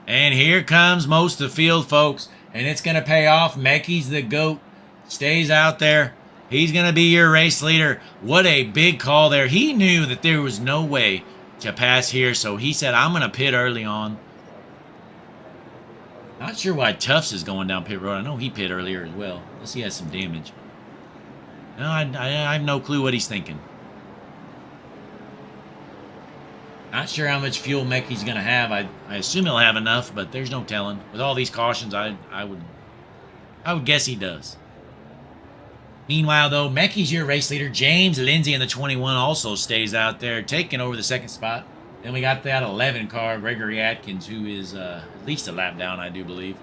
And here comes most of the field, folks. And it's going to pay off. Menke's the GOAT. Stays out there. He's going to be your race leader. What a big call there. He knew that there was no way to pass here. So he said, I'm going to pit early on. Not sure why Tufts is going down pit road. I know he pit earlier as well. Unless he has some damage. No, I have no clue what he's thinking. Not sure how much fuel Menke's going to have. I assume he'll have enough, but there's no telling. With all these cautions, I would guess he does. Meanwhile, though, Menke's your race leader. James Lindsay in the 21 also stays out there, taking over the second spot. Then we got that 11 car, Gregory Atkins, who is at least a lap down, I do believe.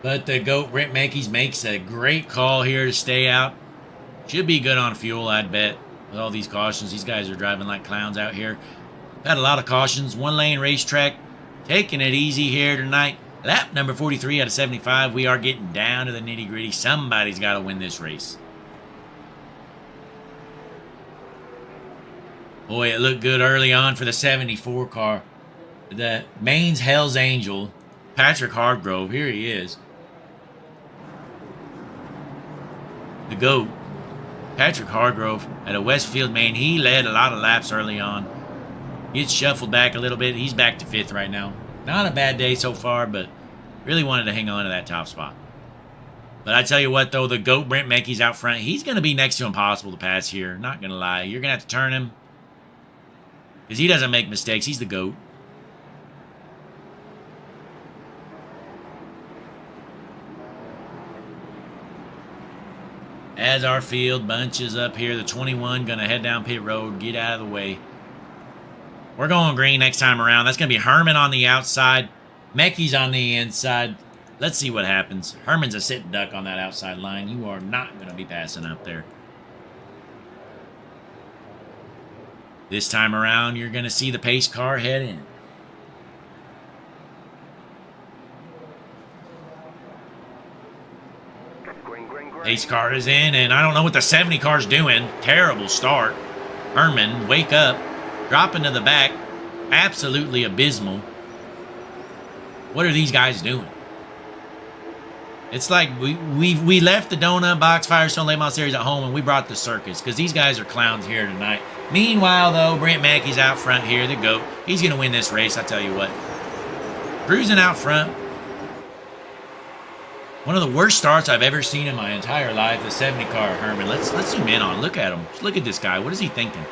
But the GOAT, Brent Menke's, makes a great call here to stay out. Should be good on fuel, I'd bet. With all these cautions, these guys are driving like clowns out here. Had a lot of cautions. One-lane racetrack. Taking it easy here tonight. Lap number 43 out of 75. We are getting down to the nitty-gritty. Somebody's got to win this race. Boy, it looked good early on for the 74 car. The Maine's Hell's Angel, Patrick Hargrove. Here he is. The GOAT, Patrick Hargrove, out of Westfield, Maine. He led a lot of laps early on. Gets shuffled back a little bit. He's back to 5th right now. Not a bad day so far, but really wanted to hang on to that top spot. But I tell you what, though, the GOAT, Brent Menke's out front. He's going to be next to impossible to pass here. Not going to lie. You're going to have to turn him because he doesn't make mistakes. He's the GOAT. As our field bunches up here, the 21 going to head down pit road, get out of the way. We're going green next time around. That's going to be Herman on the outside. Menke's on the inside. Let's see what happens. Herman's a sit duck on that outside line. You are not going to be passing up there. This time around, you're going to see the pace car head in. Pace car is in, and I don't know what the 70 car's doing. Terrible start. Herman, wake up. Dropping to the back. Absolutely abysmal. What are these guys doing? It's like we left the Donut Box Firestone Late Model Series at home and we brought the circus because these guys are clowns here tonight. Meanwhile, though, Brent Menke's out front here, the GOAT. He's going to win this race, I tell you what. Cruising out front. One of the worst starts I've ever seen in my entire life, the 70 car Herman. Let's zoom in on. Look at him. Look at this guy. What is he thinking?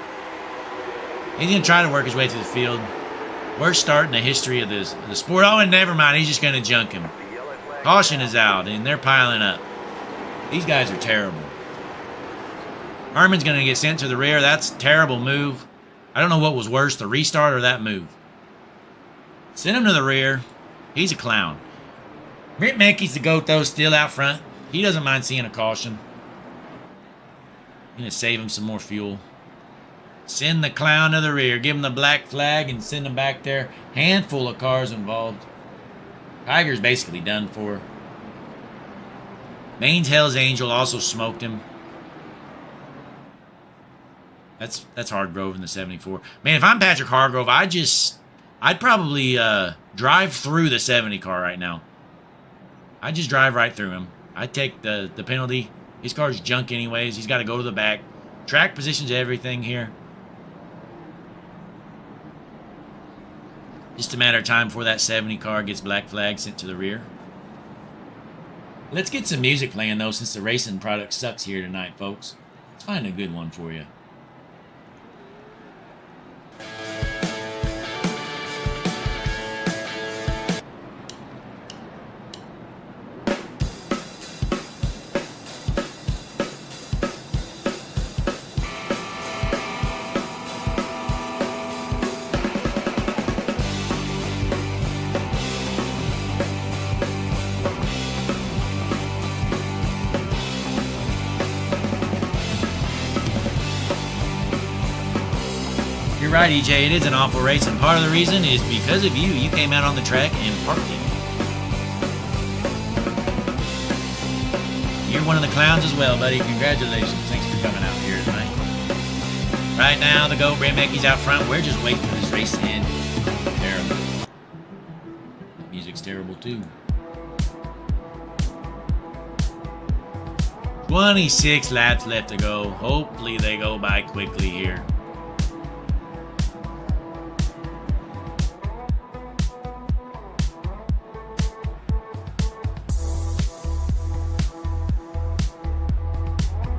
He's going to try to work his way through the field. Worst start in the history of the sport. Oh, and never mind. He's just going to junk him. Caution is out, and they're piling up. These guys are terrible. Herman's going to get sent to the rear. That's a terrible move. I don't know what was worse, the restart or that move. Send him to the rear. He's a clown. Brent Menke's the GOAT, though, still out front. He doesn't mind seeing a caution. Going to save him some more fuel. Send the clown to the rear. Give him the black flag and send him back there. Handful of cars involved. Tiger's basically done for. Maine's Hell's Angel also smoked him. That's Hargrove in the 74. Man, if I'm Patrick Hargrove, I'd probably drive through the 70 car right now. I'd just drive right through him. I'd take the penalty. His car's junk anyways. He's got to go to the back. Track positions everything here. Just a matter of time before that 70 car gets black flag sent to the rear. Let's get some music playing, though, since the racing product sucks here tonight, folks. Let's find a good one for you. You're right, EJ. It is an awful race, and part of the reason is because of you. You came out on the track and parked it. You're one of the clowns as well, buddy. Congratulations. Thanks for coming out here tonight. Right now, the GOAT, Brent Mackey's out front. We're just waiting for this race to end. Terrible. The music's terrible, too. 26 laps left to go. Hopefully, they go by quickly here.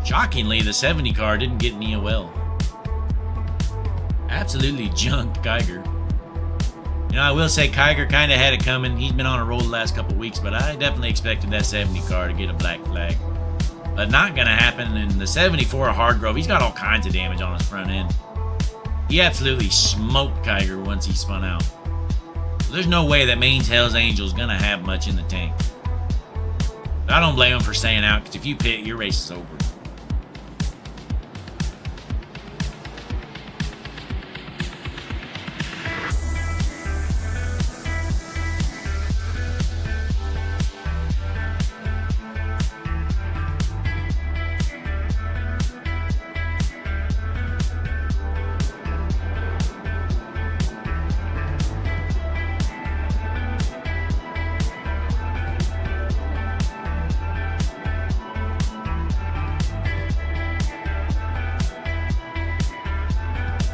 Shockingly, the 70 car didn't get Nia well. Absolutely junked Kiger. You know, I will say Kiger kind of had it coming. He's been on a roll the last couple weeks, but I definitely expected that 70 car to get a black flag. But not going to happen. In the 74 Hargrove, he's got all kinds of damage on his front end. He absolutely smoked Kiger once he spun out. So there's no way that Maine's Hell's Angel is going to have much in the tank. But I don't blame him for staying out, because if you pit, your race is over.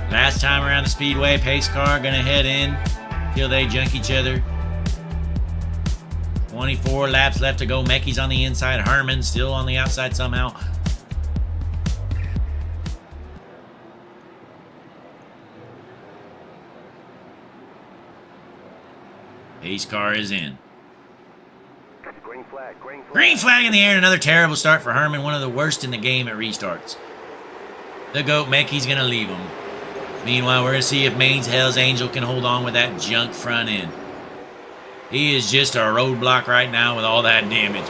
Last time around the speedway, pace car gonna head in till they junk each other. 24 laps left to go. Mecky's on the inside. Herman still on the outside somehow. Pace car is in. Green flag, green flag. Green flag in the air, and another terrible start for Herman. One of the worst in the game at restarts. The GOAT, Mecky's gonna leave him. Meanwhile, we're going to see if Maine's Hell's Angel can hold on with that junk front end. He is just a roadblock right now with all that damage.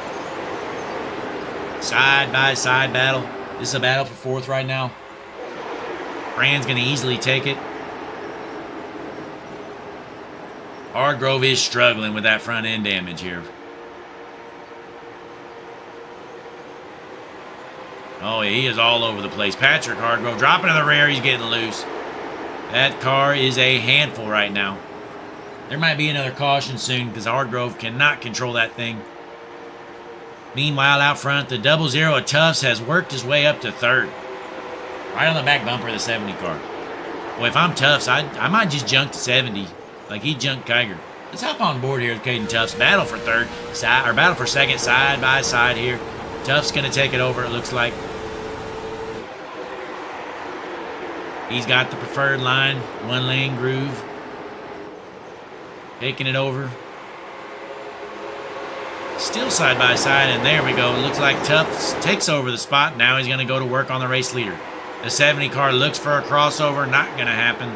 Side-by-side battle. This is a battle for fourth right now. Brand's going to easily take it. Hargrove is struggling with that front end damage here. Oh, yeah, he is all over the place. Patrick Hargrove dropping to the rear. He's getting loose. That car is a handful right now. There might be another caution soon because Hargrove cannot control that thing. Meanwhile, out front, the 00 of Tufts has worked his way up to third. Right on the back bumper of the 70 car. Boy, if I'm Tufts, I might just junk to 70 like he junked Kiger. Let's hop on board here with Caden Tufts. Battle for third, or battle for second, side by side here. Tufts going to take it over, it looks like. He's got the preferred line, one lane groove. Taking it over. Still side by side, and there we go. Looks like Tufts takes over the spot. Now he's going to go to work on the race leader. The 70 car looks for a crossover, not going to happen.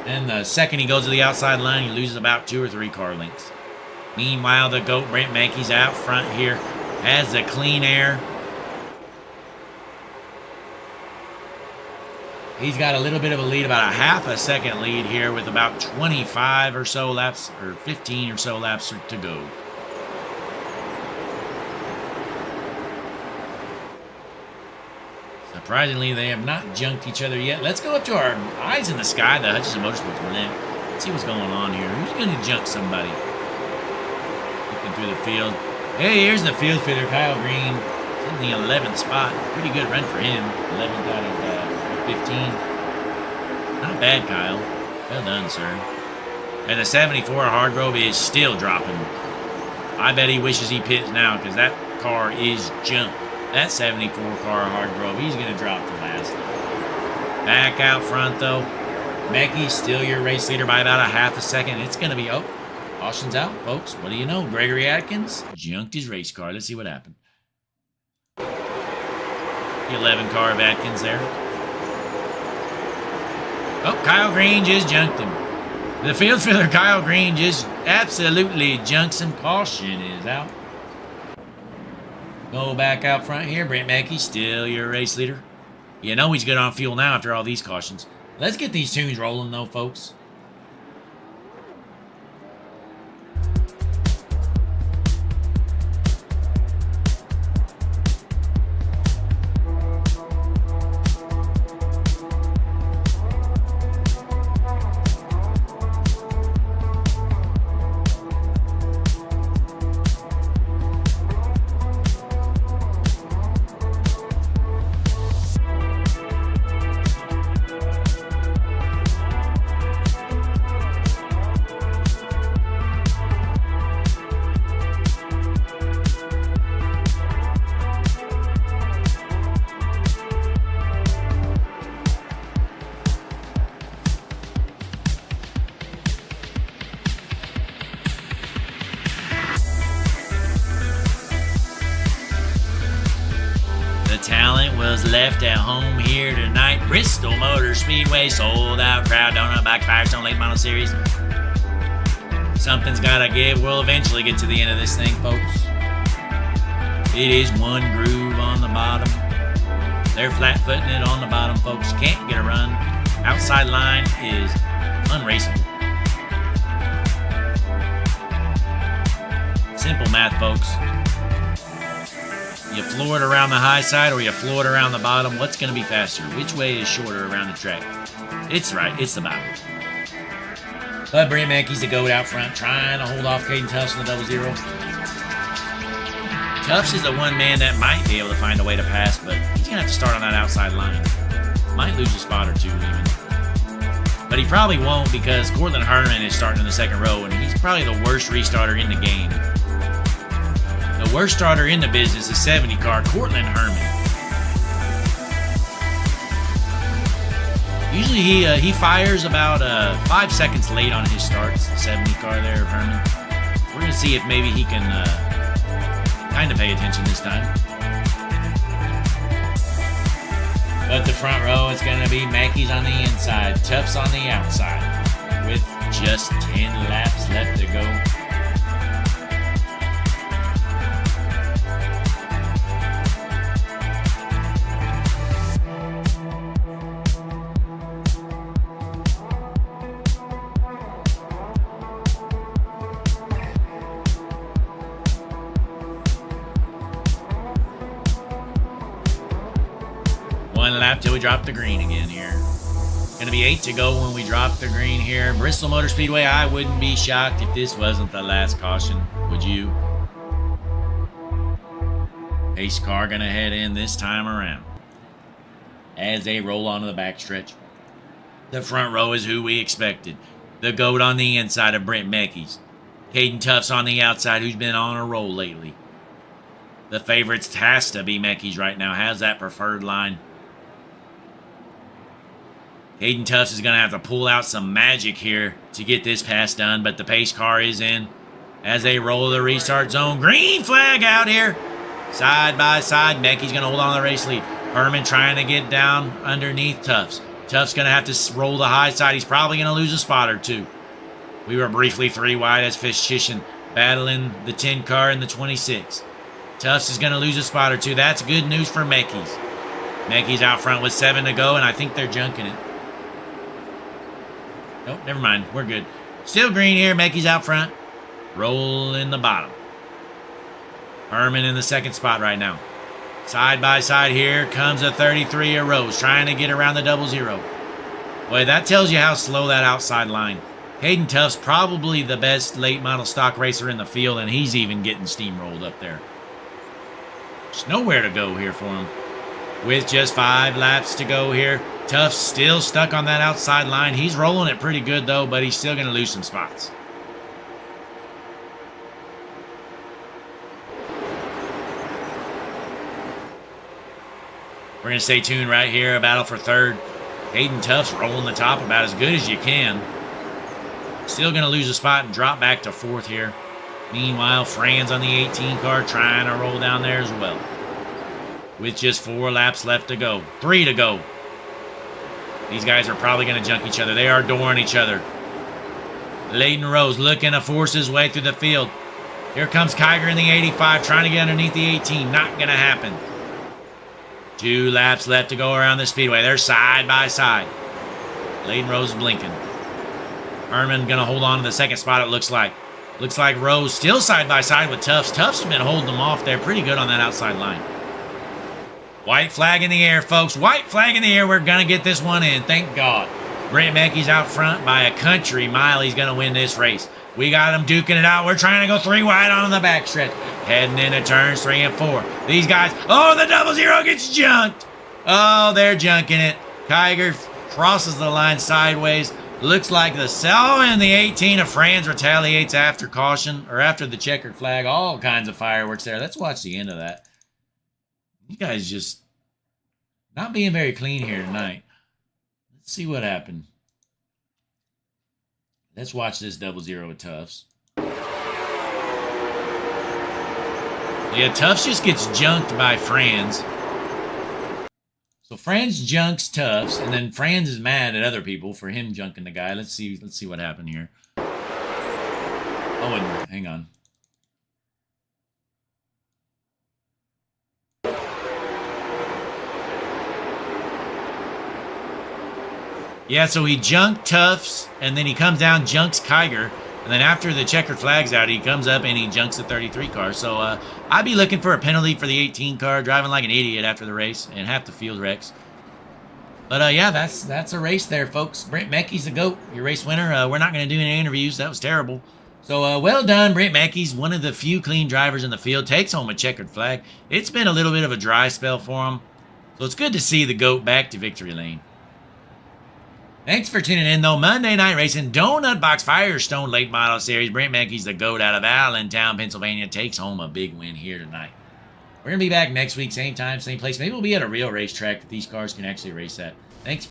And the second he goes to the outside line, he loses about 2 or 3 car lengths. Meanwhile, the GOAT, Brent Mackey's out front here. Has the clean air. He's got a little bit of a lead, about a half a second lead here with about 25 or so laps, or 15 or so laps to go. Surprisingly, they have not junked each other yet. Let's go up to our eyes in the sky, the Hutchinson Motorsports Net. Let's see what's going on here. Who's going to junk somebody? Looking through the field. Hey, here's the field fitter, Kyle Green. In the 11th spot. Pretty good run for him. 11th out of 15. Not bad, Kyle. Well done, sir. And the 74 Hardgrove is still dropping. I bet he wishes he pits now because that car is junk. That 74 car Hardgrove, he's going to drop to last. Back out front, though. Mecky's still your race leader by about a half a second. It's going to be, caution's out, folks. What do you know? Gregory Atkins junked his race car. Let's see what happened. The 11 car of Atkins there. Oh, Kyle Green just junked him. The field filler, Kyle Green, just absolutely junks him. Caution is out. Go back out front here. Brent Mackey, still your race leader. You know he's good on fuel now after all these cautions. Let's get these tunes rolling, though, folks. Talent was left at home here tonight. Bristol Motor Speedway, sold out crowd, donut back Firestone late model series. Something's gotta give. We'll eventually get to the end of this thing, folks. It is one groove on the bottom. They're flat footing it on the bottom, folks. Can't get a run. Outside line is unraceable. Simple math, folks. You floor it around the high side or you floor it around the bottom. What's going to be faster? Which way is shorter around the track? It's right. It's the bottom. But Brent Mackey's the goat out front, trying to hold off Caden Tufts in the 00. Tufts is the one man that might be able to find a way to pass, but he's going to have to start on that outside line. Might lose a spot or two even. But he probably won't because Cortland Herman is starting in the second row, and he's probably the worst restarter in the game. The worst starter in the business is 70 car, Cortland Herman. Usually he fires about 5 seconds late on his starts, the 70 car there of Herman. We're going to see if maybe he can kind of pay attention this time. But the front row, it's going to be Mackey's on the inside, Tufts on the outside, with just 10 laps left to go. One lap till we drop the green again here. Going to be 8 to go when we drop the green here. Bristol Motor Speedway, I wouldn't be shocked if this wasn't the last caution. Would you? Pace car going to head in this time around as they roll onto the backstretch. The front row is who we expected. The GOAT on the inside of Brent Mackey's. Caden Tufts on the outside, who's been on a roll lately. The favorites has to be Mackey's right now. Has that preferred line. Caden Tufts is going to have to pull out some magic here to get this pass done, but the pace car is in as they roll the restart zone. Green flag out here. Side by side, Mackey's going to hold on to the race lead. Herman trying to get down underneath Tufts. Tufts going to have to roll the high side. He's probably going to lose a spot or two. We were briefly 3 wide as Hutchinson battling the 10 car and the 26. Tufts is going to lose a spot or two. That's good news for Mackey's. Mackey's out front with 7 to go, and I think they're junking it. Nope, never mind. We're good. Still green here. Mackey's out front. Roll in the bottom. Herman in the second spot right now. Side by side here comes a 33 of Rose trying to get around the 00. Boy, that tells you how slow that outside line. Hayden Tuff's probably the best late model stock racer in the field, and he's even getting steamrolled up there. There's nowhere to go here for him. With just 5 laps to go here, Tuff's still stuck on that outside line. He's rolling it pretty good, though, but he's still going to lose some spots. We're going to stay tuned right here. A battle for third. Hayden Tuff's rolling the top about as good as you can. Still going to lose a spot and drop back to 4th here. Meanwhile, Franz on the 18 car trying to roll down there as well. With just 4 laps left to go. 3 to go. These guys are probably going to junk each other. They are dooring each other. Leighton Rose looking to force his way through the field. Here comes Kiger in the 85 trying to get underneath the 18. Not going to happen. 2 laps left to go around the speedway. They're side by side. Leighton Rose blinking. Herman going to hold on to the second spot, it looks like. Looks like Rose still side by side with Tuffs. Tuffs has been holding them off there pretty good on that outside line. White flag in the air, folks. White flag in the air. We're going to get this one in. Thank God. Brent Mackey's out front by a country mile. He's going to win this race. We got him duking it out. We're trying to go 3 wide on the backstretch. Heading into turns 3 and 4. These guys. Oh, the 00 gets junked. Oh, they're junking it. Kiger crosses the line sideways. Looks like the cell and the 18 of Franz retaliates after caution or after the checkered flag. All kinds of fireworks there. Let's watch the end of that. You guys just not being very clean here tonight. Let's see what happened. Let's watch this 00 with Tuffs. Yeah, Tuffs just gets junked by Franz. So Franz junks Tuffs, and then Franz is mad at other people for him junking the guy. Let's see what happened here. Oh, and hang on. Yeah, so he junked Tuffs, and then he comes down, junks Kiger, and then after the checkered flag's out, he comes up and he junks the 33 car. So I'd be looking for a penalty for the 18 car, driving like an idiot after the race, and half the field wrecks. But yeah, that's a race there, folks. Brent Mackey's the GOAT, your race winner. We're not going to do any interviews. That was terrible. So well done, Brent Mackey's one of the few clean drivers in the field. Takes home a checkered flag. It's been a little bit of a dry spell for him. So it's good to see the GOAT back to victory lane. Thanks for tuning in, though. Monday Night Racing, Donut Box Firestone Late Model Series. Brent Mackey's the GOAT out of Allentown, Pennsylvania. Takes home a big win here tonight. We're going to be back next week, same time, same place. Maybe we'll be at a real racetrack that these cars can actually race at. Thanks.